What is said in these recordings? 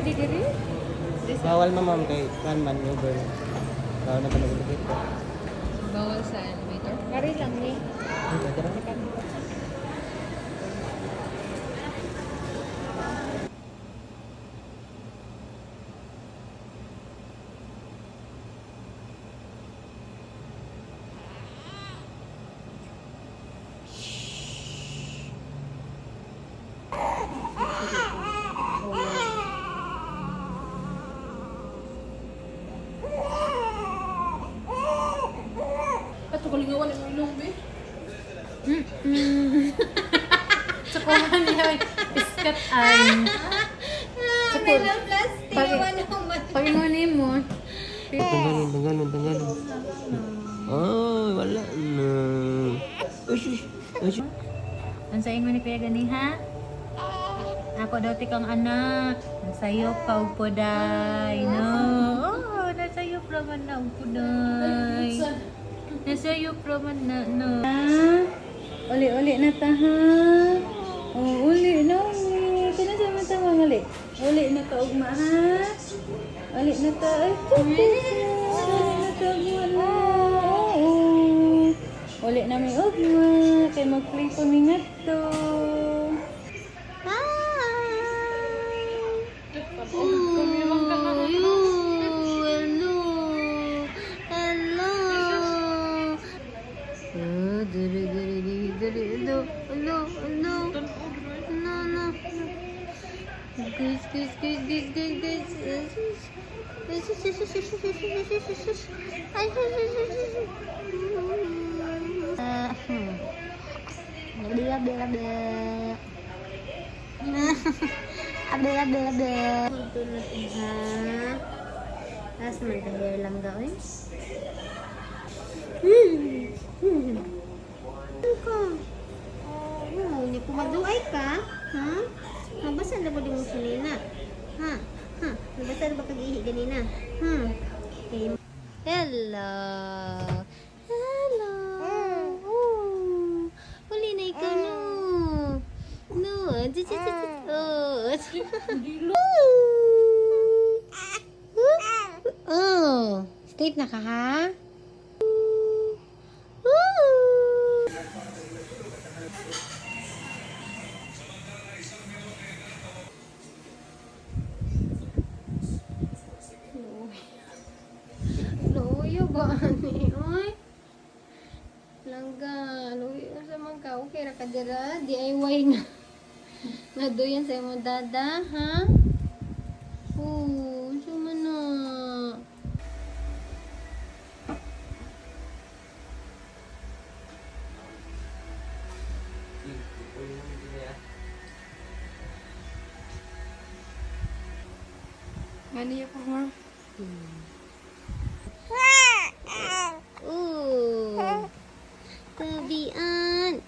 pwede diri? Bawal ma'am kay kan man over. Bawal na pala dito. Bawal sa elevator? Kari lang ni. Ato kalingawan ang ilong, be. Sukuhan niya, iskat ay. Meron plastic. Wala naman. Pagingunin mo. Tanggalin. Oh, wala na. Ush. Ang sa inyo ni Kuya Gani, ha? Ako daw tikang anak. Nasayo ka upoday. No. Oh, nasayo praman na upoday. Nasayo praman na, no. Uli na ta, ha? Oh, uli na. Kaya sa mata mga uli. Uli na ka ugma, ha? Uli na ta. Ay, chupis na. Uli na ka ugma na. Uli na may ugma. Kaya mag-play pa mingat to. Tapos mag-hair lang gawin. Hindi ko mag-duay ka? Ha? Mabasa na ba din mo sinina? Ha? Mabasa na ba kag-ihi ganina? Okay. Hello! Huli na ikaw, no! No! Oh! Straight na ka, ha? Loyo ba ani? Oy. Langga, loyo sa man ka. Okay ra ka dira, DIY na. Nga doyan sa imong dada, ha? Oh, suma na. Mani ako, ha? Tabian.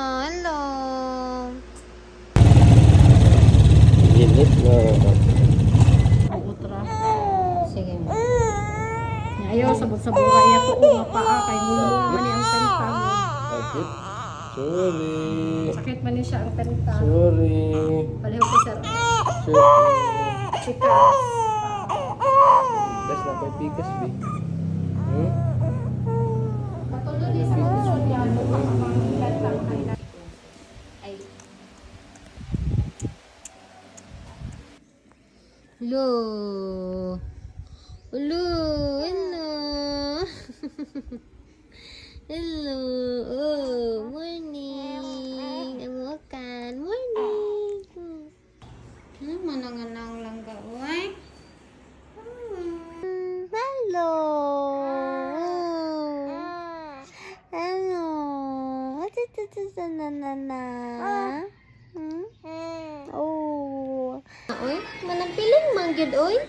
Hello. Ginit na. Utra. Sige mo. Ayaw, sabot-sabura iya to. Nga paa, kay mulong man ang penta mo. Agit. Sorry. Sakit man ni siya ang penta. Sorry. Paliho ko, sir. Chikas. Gas na pa pikas, be. Patuloy din sa mga yan. Ay. Hello. Hello. Hello. Oh, morning. Amukan. Morning. Mananganang lang ka, oy. Hello. Hello. Na. Oh. Oy, manampiling manggid, oy.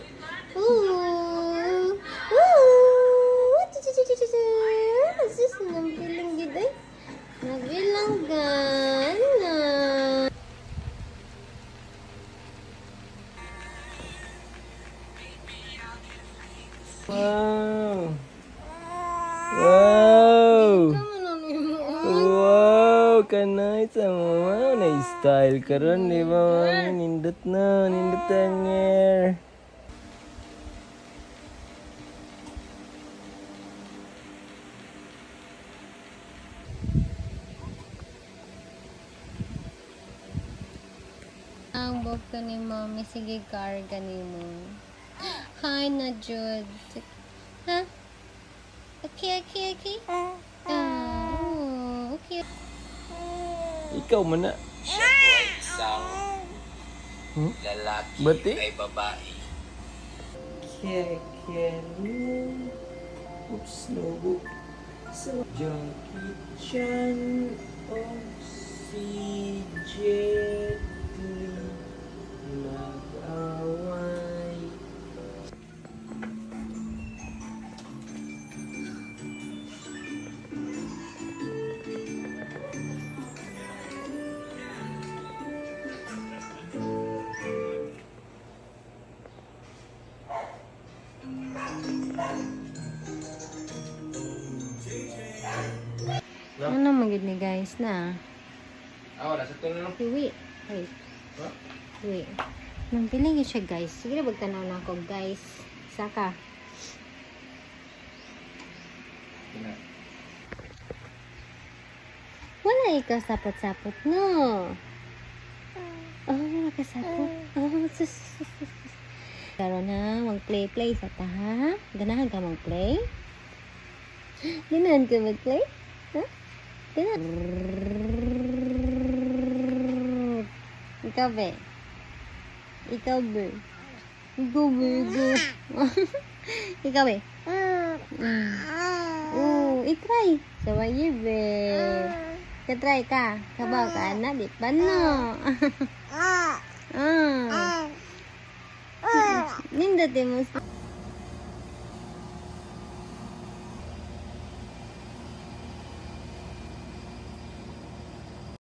Sis, nampiling gid, oy. Nabilang gana. Wow! Wow! Kamu nanoy mo, oy. Wow! ka na sa mama. Na-style ka ron, di ba, mami? Nindot na, nindot ang hair. Ang bob ka ni Mommy. Sige, karga ni mo. Hi na, Jude. Ha? Okay. Okay. Ikaw man na. Siya po ay isang lalaki Bati? kay babae. Kekelu. Oops, no. So, Jackie Chan. Oh, si Jet Li. Nag-away. Ano magid ni guys na? Nasa ito na lang. Wait. Wait. Nang piling siya guys. Sige na magtanaw na ako guys. Saka. Wala ikaw sapot-sapot no. Oh, wala ka sapot. Oh, sus. Karon na, mag-play sa ta ha? Ganahan ka mag-play? Ganahan ka mag-play? Ha? Ganahan. Ikaw be. Ikaw be. I-try. Sabayi be. Ka-try ka. Kabaw ka na, di pa no. Nindot mo.